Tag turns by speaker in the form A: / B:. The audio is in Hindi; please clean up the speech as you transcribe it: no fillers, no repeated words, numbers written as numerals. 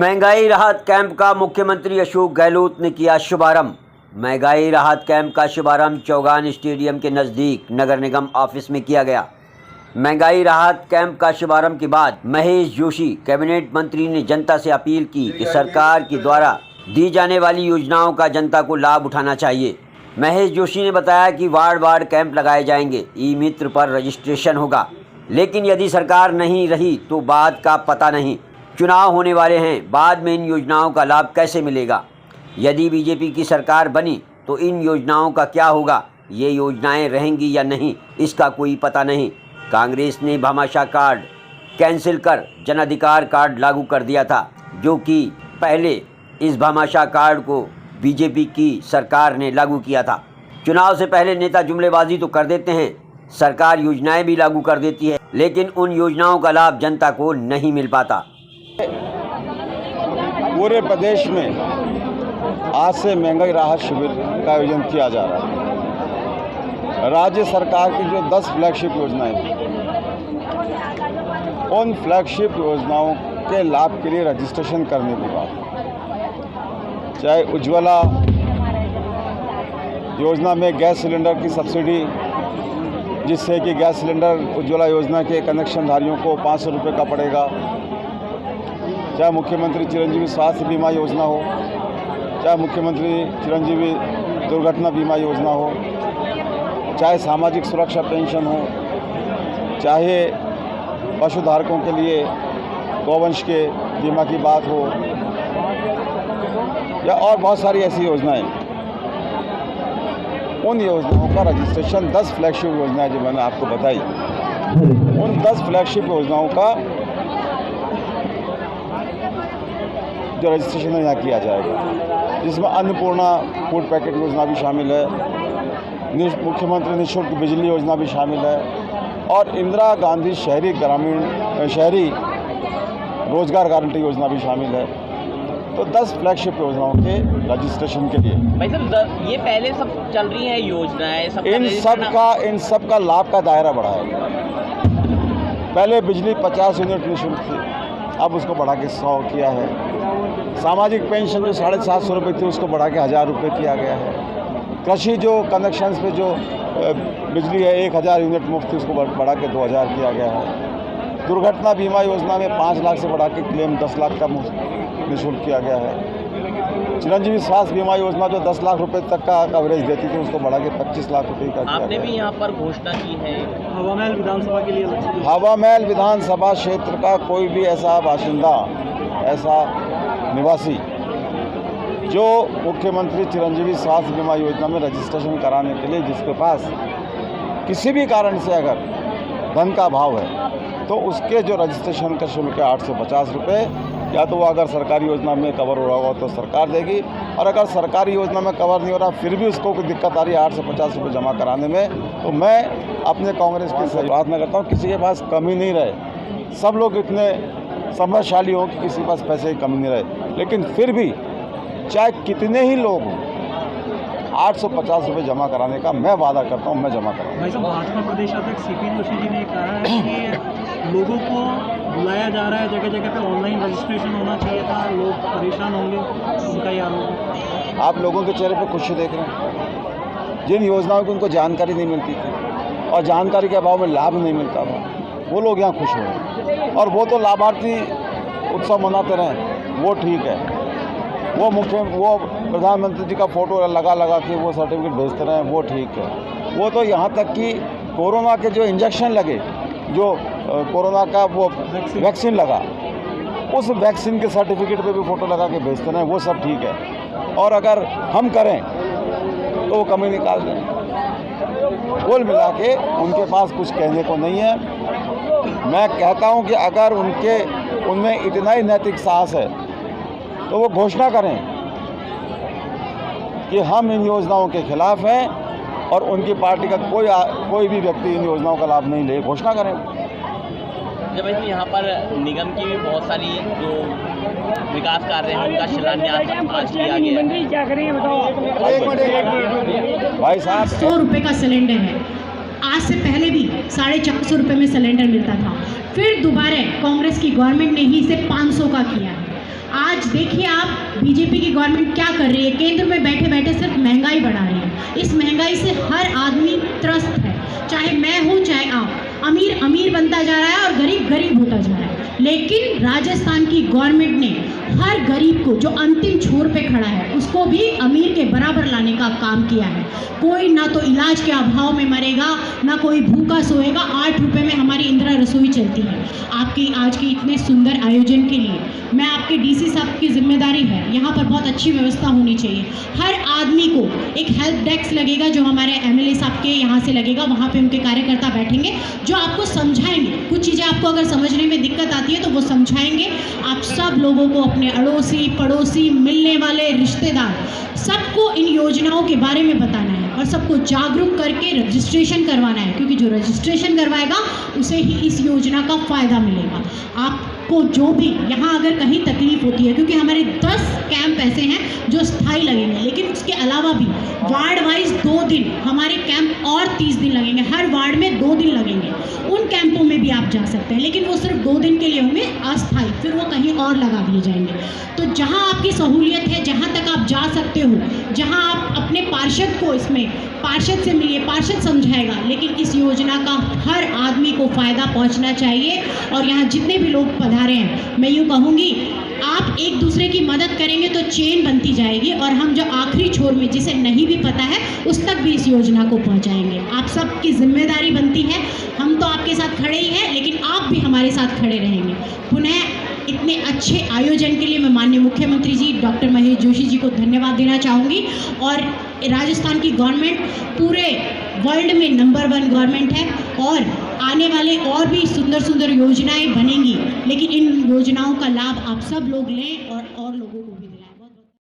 A: महंगाई राहत कैंप का मुख्यमंत्री अशोक गहलोत ने किया शुभारंभ। महंगाई राहत कैंप का शुभारंभ चौगान स्टेडियम के नज़दीक नगर निगम ऑफिस में किया गया। महंगाई राहत कैंप का शुभारंभ के बाद महेश जोशी कैबिनेट मंत्री ने जनता से अपील की कि सरकार के द्वारा दी जाने वाली योजनाओं का जनता को लाभ उठाना चाहिए। महेश जोशी ने बताया कि वार्ड कैंप लगाए जाएंगे, ई मित्र पर रजिस्ट्रेशन होगा, लेकिन यदि सरकार नहीं रही तो बाद का पता नहीं। चुनाव होने वाले हैं, बाद में इन योजनाओं का लाभ कैसे मिलेगा। यदि बीजेपी की सरकार बनी तो इन योजनाओं का क्या होगा, ये योजनाएं रहेंगी या नहीं, इसका कोई पता नहीं। कांग्रेस ने भामाशाह कार्ड कैंसिल कर जन अधिकार कार्ड लागू कर दिया था, जो कि पहले इस भामाशाह कार्ड को बीजेपी की सरकार ने लागू किया था। चुनाव से पहले नेता जुमलेबाजी तो कर देते हैं, सरकार योजनाएं भी लागू कर देती है, लेकिन उन योजनाओं का लाभ जनता को नहीं मिल पाता।
B: पूरे प्रदेश में आज से महंगाई राहत शिविर का आयोजन किया जा रहा है। राज्य सरकार की जो 10 फ्लैगशिप योजनाएं हैं, उन फ्लैगशिप योजनाओं के लाभ के लिए रजिस्ट्रेशन करने की बात, चाहे उज्ज्वला योजना में गैस सिलेंडर की सब्सिडी, जिससे कि गैस सिलेंडर उज्ज्वला योजना के कनेक्शनधारियों को 500 रुपये का पड़ेगा, चाहे मुख्यमंत्री चिरंजीवी स्वास्थ्य बीमा योजना हो, चाहे मुख्यमंत्री चिरंजीवी दुर्घटना बीमा योजना हो, चाहे सामाजिक सुरक्षा पेंशन हो, चाहे पशुधारकों के लिए गौवंश के बीमा की बात हो, या और बहुत सारी ऐसी योजनाएं। उन योजनाओं का रजिस्ट्रेशन 10 फ्लैगशिप योजनाएं जो मैंने आपको बताई, उन 10 फ्लैगशिप योजनाओं का जो रजिस्ट्रेशन है यहाँ किया जाएगा, जिसमें अन्नपूर्णा फूड पैकेट योजना भी शामिल है, मुख्यमंत्री निःशुल्क बिजली योजना भी शामिल है, और इंदिरा गांधी शहरी रोजगार गारंटी योजना भी शामिल है। तो 10 फ्लैगशिप योजनाओं के रजिस्ट्रेशन के लिए
C: भाई साहब, ये पहले सब चल रही है योजनाएं,
B: इन सब का लाभ का दायरा बढ़ाएगा। पहले बिजली 50 यूनिट निःशुल्क थी, अब उसको बढ़ा के 100 किया है। सामाजिक पेंशन जो 750 रुपये थी, उसको बढ़ा के 1000 रुपये किया गया है। कृषि जो कनेक्शंस पे जो बिजली है 1000 यूनिट मुफ्त थी, उसको बढ़ा के 2000 किया गया है। दुर्घटना बीमा योजना में 5 लाख से बढ़ा के क्लेम 10 लाख का निःशुल्क किया गया है। चिरंजीवी स्वास्थ्य बीमा योजना जो 10 लाख रुपए तक का कवरेज देती थी, उसको बढ़ा के 25 लाख रुपए का किया।
C: आपने भी यहाँ पर घोषणा की है
D: हवामहल विधानसभा के लिए।
B: हवामहल विधानसभा क्षेत्र का कोई भी ऐसा बाशिंदा, ऐसा निवासी जो मुख्यमंत्री चिरंजीवी स्वास्थ्य बीमा योजना में रजिस्ट्रेशन कराने के लिए, जिसके पास किसी भी कारण से अगर धन का अभाव है, तो उसके जो रजिस्ट्रेशन का शुल्क है 850 रुपये, या तो वो अगर सरकारी योजना में कवर हो रहा होगा तो सरकार देगी, और अगर सरकारी योजना में कवर नहीं हो रहा फिर भी उसको कोई दिक्कत आ रही है 850 रुपये जमा कराने में, तो मैं अपने कांग्रेस की से प्रार्थना करता हूँ किसी के पास कमी नहीं रहे। सब लोग इतने समझशाली हों कि किसी के पास पैसे की कमी नहीं रहे, लेकिन फिर भी चाहे कितने ही लोग हों, 850 रुपये जमा कराने का मैं वादा करता हूँ, मैं जमा कराऊंगा।
D: भाई साहब, भाजपा प्रदेश अध्यक्ष सीपी जोशी जी ने कहा है कि लोगों को बुलाया जा रहा है, जगह जगह पे ऑनलाइन रजिस्ट्रेशन होना चाहिए था, लोग परेशान होंगे, उनका ये आरोप है।
B: आप लोगों के चेहरे पर खुशी देख रहे हैं। जिन योजनाओं की उनको जानकारी नहीं मिलती थी और जानकारी के अभाव में लाभ नहीं मिलता था, वो लोग यहाँ खुश हो रहे हैं, और वो तो लाभार्थी उत्सव मनाते रहें, वो ठीक है। वो प्रधानमंत्री जी का फ़ोटो लगा के वो सर्टिफिकेट भेजते रहे, वो ठीक है। वो तो यहाँ तक कि कोरोना के जो इंजेक्शन लगे, जो कोरोना का वो वैक्सीन लगा, उस वैक्सीन के सर्टिफिकेट पे भी फ़ोटो लगा के भेजते रहे, वो सब ठीक है। और अगर हम करें तो वो कमी निकाल दें। कुल मिला के उनके पास कुछ कहने को नहीं है। मैं कहता हूँ कि अगर उनमें इतना ही नैतिक साहस है तो वो घोषणा करें कि हम इन योजनाओं के खिलाफ हैं, और उनकी पार्टी का कोई भी व्यक्ति इन योजनाओं का लाभ नहीं ले, घोषणा करें।
C: जब यहाँ पर निगम की भी बहुत सारी जो विकास कार्य हैं, उनका शिलान्यास आज किया गया।
D: क्या करेंगे बताओ।
B: भाई साहब,
E: 100 रुपये का सिलेंडर है, आज से पहले भी 450 रुपये में सिलेंडर मिलता था, फिर दोबारा कांग्रेस की गवर्नमेंट ने ही इसे 500 का किया है। आज देखिए आप बीजेपी की गवर्नमेंट क्या कर रही है, केंद्र में बैठे बैठे सिर्फ महंगाई बढ़ा रही है। इस महंगाई से हर आदमी त्रस्त है, चाहे मैं हूँ चाहे आप। अमीर अमीर बनता जा रहा है और गरीब गरीब होता जा रहा है। लेकिन राजस्थान की गवर्नमेंट ने हर गरीब को जो अंतिम छोर पे खड़ा है उसको भी अमीर के बराबर लाने का काम किया है। कोई ना तो इलाज के अभाव में मरेगा, ना कोई भूखा सोएगा। 8 रुपये में हमारी इंदिरा रसोई चलती है। आपकी आज के इतने सुंदर आयोजन के लिए मैं आपके डीसी साहब की जिम्मेदारी है, यहाँ पर बहुत अच्छी व्यवस्था होनी चाहिए। हर आदमी को एक हेल्प डेस्क लगेगा जो हमारे एमएलए साहब के यहाँ से लगेगा, वहाँ पे उनके कार्यकर्ता बैठेंगे जो आपको समझाएंगे। कुछ चीज़ें आपको अगर समझने में दिक्कत आती है तो वो समझाएंगे। आप सब लोगों को, अपने अड़ोसी पड़ोसी, मिलने वाले रिश्तेदार, सबको इन योजनाओं के बारे में बताना है और सबको जागरूक करके रजिस्ट्रेशन करवाना है, क्योंकि जो रजिस्ट्रेशन करवाएगा उसे ही इस योजना का फ़ायदा मिलेगा। आपको जो भी यहाँ अगर कहीं तकलीफ होती है, क्योंकि हमारे 10 कैंप ऐसे हैं जो स्थायी लगेंगे, लेकिन उसके अलावा भी वार्ड वाइज 2 दिन हमारे कैंप और 30 दिन लगेंगे। हर वार्ड में 2 दिन लगेंगे। उन कैंपों में भी आप जा सकते हैं, लेकिन वो सिर्फ 2 दिन के लिए होंगे अस्थायी, फिर वो कहीं और लगा दिए जाएंगे। तो जहाँ आपकी सहूलियत है, जहाँ तक आप जा सकते हो, जहाँ आप अपने पार्षद को, इसमें पार्षद से मिलिए, पार्षद समझाएगा। लेकिन इस योजना का हर आदमी को फ़ायदा पहुंचना चाहिए। और यहाँ जितने भी लोग पधारे हैं, मैं यूँ कहूँगी, आप एक दूसरे की मदद करेंगे तो चेन बनती जाएगी और हम जो आखिरी छोर में जिसे नहीं भी पता है उस तक भी इस योजना को पहुंचाएंगे। आप सबकी जिम्मेदारी बनती है। हम तो आपके साथ खड़े ही हैं, लेकिन आप भी हमारे साथ खड़े रहेंगे। पुनः इतने अच्छे आयोजन के लिए मैं माननीय मुख्यमंत्री जी डॉक्टर महेश जोशी जी को धन्यवाद देना चाहूँगी। और राजस्थान की गवर्नमेंट पूरे वर्ल्ड में नंबर 1 गवर्नमेंट है और आने वाले और भी सुंदर सुंदर योजनाएं बनेंगी, लेकिन इन योजनाओं का लाभ आप सब लोग लें और लोगों को भी दिलाएं।